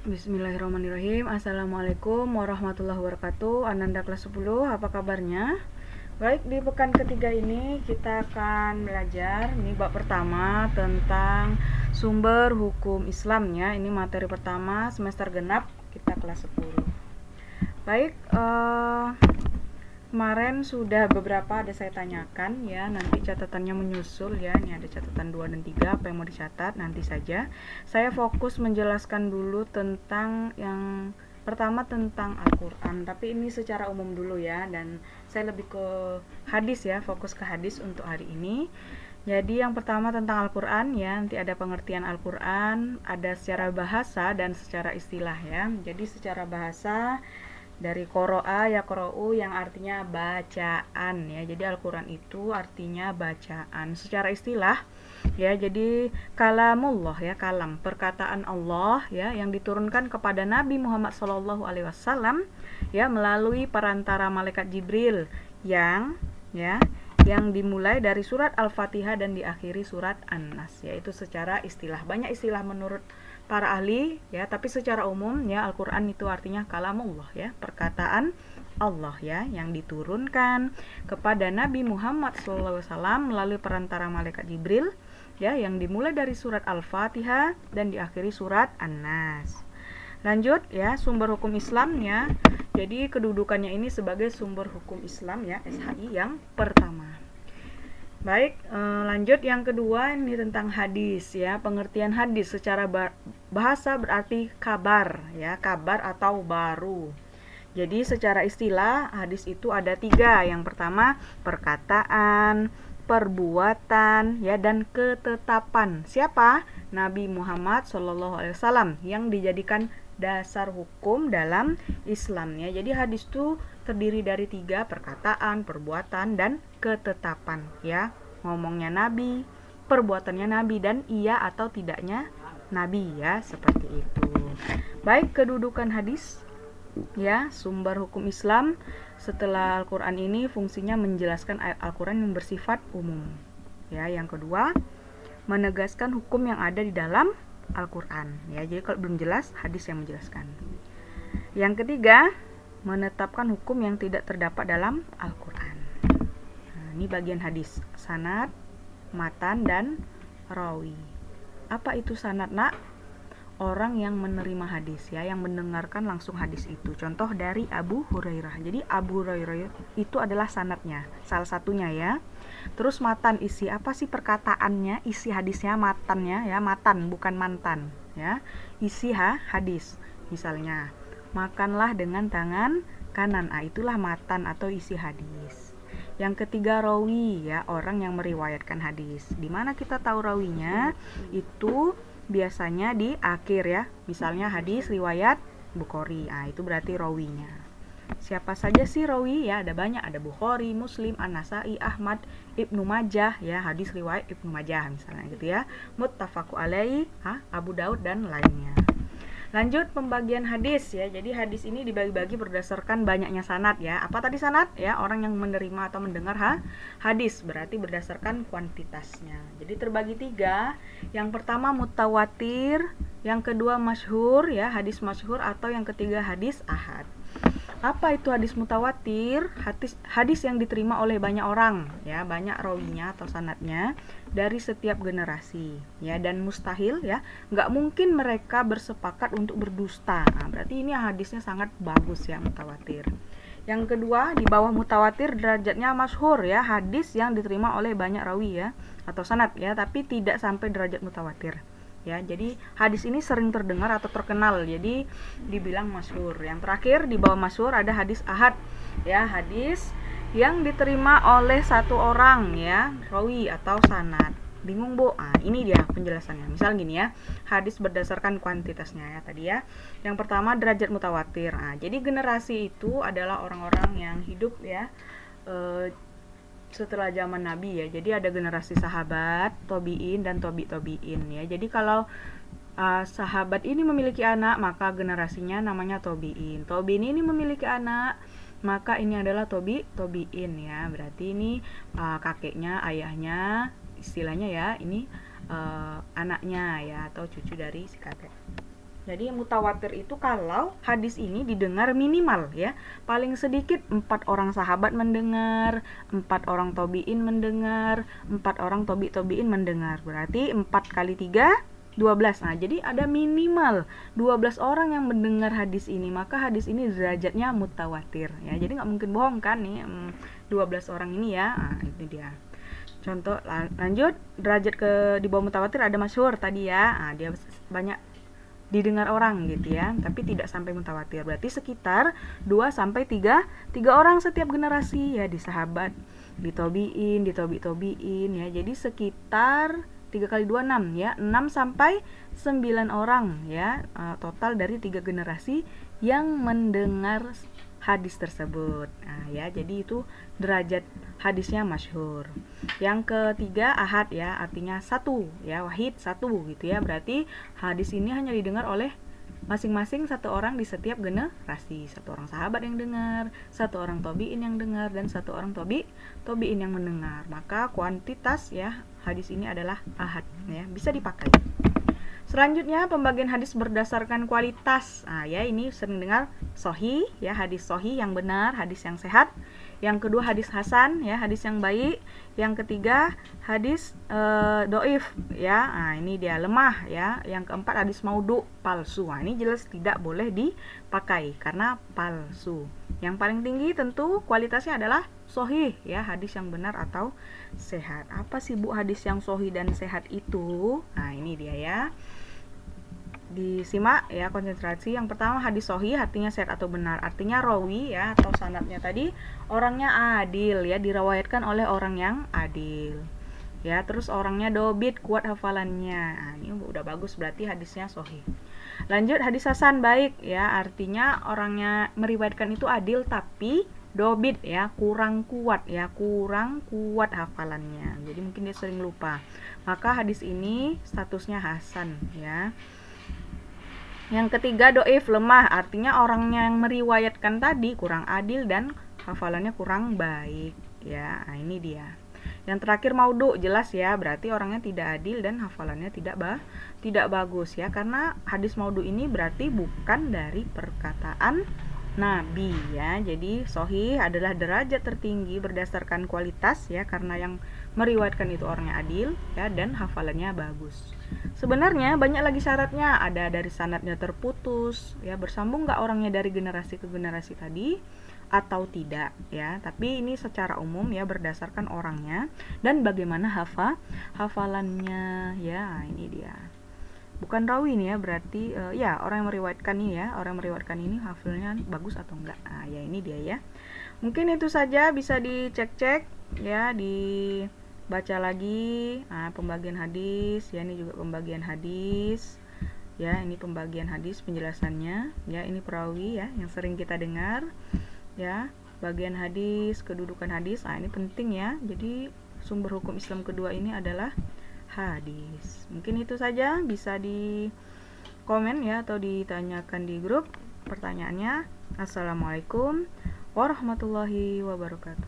Bismillahirrahmanirrahim. Assalamualaikum warahmatullahi wabarakatuh. Ananda kelas 10, apa kabarnya? Baik, di pekan ketiga ini kita akan belajar ini bab pertama tentang sumber hukum Islamnya. Ini materi pertama semester genap kita kelas 10. Baik, kemarin sudah beberapa ada saya tanyakan ya, nanti catatannya menyusul ya. Ini ada catatan 2 dan 3, apa yang mau dicatat nanti saja. Saya fokus menjelaskan dulu tentang yang pertama tentang Al-Quran, tapi ini secara umum dulu ya, dan saya lebih ke hadis ya, fokus ke hadis untuk hari ini. Jadi yang pertama tentang Al-Quran ya, nanti ada pengertian Al-Quran, ada secara bahasa dan secara istilah ya. Jadi secara bahasa dari qoro'a ya qoro'u yang artinya bacaan ya. Jadi Al-Quran itu artinya bacaan. Secara istilah ya, jadi kalamullah ya, kalam, perkataan Allah ya, yang diturunkan kepada Nabi Muhammad SAW ya melalui perantara malaikat Jibril yang dimulai dari surat Al-Fatihah dan diakhiri surat An-Nas, yaitu secara istilah. Banyak istilah menurut para ahli ya, tapi secara umum ya Al-Quran itu artinya kalamullah ya, perkataan Allah ya, yang diturunkan kepada Nabi Muhammad SAW melalui perantara malaikat Jibril ya, yang dimulai dari surat Al-Fatihah dan diakhiri surat An-Nas. Lanjut ya, sumber hukum Islam ya. Jadi kedudukannya ini sebagai sumber hukum Islam ya, SHI yang pertama. Baik, lanjut yang kedua, ini tentang hadis ya. Pengertian hadis secara bahasa berarti kabar ya, kabar atau baru. Jadi secara istilah hadis itu ada 3. Yang pertama perkataan, perbuatan ya, dan ketetapan. Siapa? Nabi Muhammad SAW yang dijadikan dasar hukum dalam Islam ya. Jadi hadis itu terdiri dari 3, perkataan, perbuatan, dan ketetapan ya. Ngomongnya Nabi, perbuatannya Nabi, dan iya atau tidaknya Nabi ya, seperti itu. Baik, kedudukan hadis ya, sumber hukum Islam setelah Al-Quran ini fungsinya menjelaskan ayat Al-Quran yang bersifat umum ya. Yang kedua, menegaskan hukum yang ada di dalam Al-Quran ya. Jadi kalau belum jelas, hadis yang menjelaskan. Yang ketiga, menetapkan hukum yang tidak terdapat dalam Al-Quran. Nah, ini bagian hadis, sanad, matan, dan rawi. Apa itu sanad, nak? Orang yang menerima hadis ya, yang mendengarkan langsung hadis itu. Contoh dari Abu Hurairah. Jadi Abu Hurairah itu adalah sanadnya, salah satunya ya. Terus matan, isi apa sih perkataannya, isi hadisnya, matannya ya, matan bukan mantan ya. Isi hadis. Misalnya, makanlah dengan tangan kanan. Itulah matan atau isi hadis. Yang ketiga rawi ya, orang yang meriwayatkan hadis. Di mana kita tahu rawinya? Itu biasanya di akhir ya. Misalnya hadis riwayat Bukhari. Itu berarti rawinya. Siapa saja sih rawi ya? Ada banyak, ada Bukhari, Muslim, An-Nasai, Ahmad, Ibnu Majah ya, hadis riwayat Ibnu Majah misalnya gitu ya. Muttafaqu alaihi, Abu Daud dan lainnya. Lanjut pembagian hadis ya. Jadi hadis ini dibagi-bagi berdasarkan banyaknya sanad ya. Apa tadi sanad ya? Orang yang menerima atau mendengar hadis, berarti berdasarkan kuantitasnya. Jadi terbagi 3. Yang pertama mutawatir, yang kedua masyhur ya, hadis masyhur, atau yang ketiga hadis ahad. Apa itu hadis mutawatir? Hadis yang diterima oleh banyak orang ya, banyak rawinya atau sanadnya dari setiap generasi ya, dan mustahil ya, nggak mungkin mereka bersepakat untuk berdusta. Berarti ini hadisnya sangat bagus ya, mutawatir. Yang kedua, di bawah mutawatir derajatnya masyhur ya, hadis yang diterima oleh banyak rawi ya atau sanad ya, tapi tidak sampai derajat mutawatir. Ya, jadi hadis ini sering terdengar atau terkenal, jadi dibilang masyhur. Yang terakhir di bawah masyhur ada hadis ahad ya, hadis yang diterima oleh satu orang ya, rawi atau sanad. Bingung Bu? Ini dia penjelasannya. Misal gini ya, hadis berdasarkan kuantitasnya ya tadi ya. Yang pertama derajat mutawatir. Jadi generasi itu adalah orang-orang yang hidup ya setelah zaman Nabi ya. Jadi ada generasi sahabat, tobiin, dan tobiin ya. Jadi kalau sahabat ini memiliki anak, maka generasinya namanya tobiin. Tobiin ini memiliki anak, maka ini adalah tobiin ya. Berarti ini kakeknya, ayahnya, istilahnya ya, ini anaknya ya, atau cucu dari si kakek. Jadi mutawatir itu kalau hadis ini didengar minimal ya, paling sedikit 4 orang sahabat mendengar, 4 orang tabi'in mendengar, 4 orang tabi'in mendengar. Berarti 4 kali 3 12. Nah, jadi ada minimal 12 orang yang mendengar hadis ini, maka hadis ini derajatnya mutawatir ya. Jadi nggak mungkin bohong kan nih 12 orang ini ya. Nah, ini dia. Contoh lanjut, derajat ke di bawah mutawatir ada masyhur tadi ya. Nah, dia banyak didengar orang gitu ya, tapi tidak sampai mutawatir. Berarti sekitar 2 sampai 3 orang setiap generasi ya, di sahabat, di tabi'in, di tabi'in ya. Jadi sekitar 3 kali 2 6 ya, 6 sampai 9 orang ya, total dari 3 generasi yang mendengar hadis tersebut. Nah, ya, jadi itu derajat hadisnya masyhur. Yang ketiga ahad ya, artinya satu ya, wahid satu gitu ya. Berarti hadis ini hanya didengar oleh masing-masing satu orang di setiap generasi. Satu orang sahabat yang dengar, satu orang tabi'in yang dengar, dan satu orang tabi'in yang mendengar. Maka kuantitas ya hadis ini adalah ahad ya, bisa dipakai. Selanjutnya pembagian hadis berdasarkan kualitas. Nah, ya ini sering dengar sahih ya, hadis sahih yang benar, hadis yang sehat. Yang kedua hadis hasan ya, hadis yang baik. Yang ketiga hadis doif ya. Nah, ini dia lemah ya. Yang keempat hadis maudhu, palsu. Nah, ini jelas tidak boleh dipakai karena palsu. Yang paling tinggi tentu kualitasnya adalah sahih ya, hadis yang benar atau sehat. Apa sih Bu hadis yang sahih dan sehat itu? Nah, ini dia ya. Disimak ya, konsentrasi. Yang pertama hadis sahih artinya sehat atau benar, artinya rawi ya atau sanadnya tadi orangnya adil ya, diriwayatkan oleh orang yang adil ya. Terus orangnya dobit, kuat hafalannya. Nah, ini udah bagus, berarti hadisnya sahih. Lanjut hadis hasan baik ya, artinya orangnya meriwayatkan itu adil tapi dobit ya, kurang kuat hafalannya. Jadi mungkin dia sering lupa. Maka hadis ini statusnya hasan ya. Yang ketiga doif, lemah, artinya orangnya yang meriwayatkan tadi kurang adil dan hafalannya kurang baik ya. Nah, ini dia. Yang terakhir maudhu, jelas ya, berarti orangnya tidak adil dan hafalannya tidak bagus ya, karena hadis maudhu ini berarti bukan dari perkataan Nabi ya. Jadi sahih adalah derajat tertinggi berdasarkan kualitas ya, karena yang meriwayatkan itu orangnya adil ya dan hafalannya bagus. Sebenarnya banyak lagi syaratnya, ada dari sanadnya terputus ya, bersambung nggak orangnya dari generasi ke generasi tadi atau tidak ya. Tapi ini secara umum ya, berdasarkan orangnya dan bagaimana hafalannya ya. Ini dia. Bukan rawi nih ya, berarti ya orang yang meriwayatkan ini ya, orang yang meriwayatkan ini hafalnya bagus atau enggak. Nah, ya ini dia ya. Mungkin itu saja, bisa dicek-cek ya, dibaca lagi. Nah, pembagian hadis ya, ini juga pembagian hadis ya, ini pembagian hadis penjelasannya ya. Ini perawi ya yang sering kita dengar ya, bagian hadis, kedudukan hadis. Nah, ini penting ya. Jadi sumber hukum Islam kedua ini adalah hadis. Mungkin itu saja, bisa di komen ya atau ditanyakan di grup pertanyaannya. Assalamualaikum warahmatullahi wabarakatuh.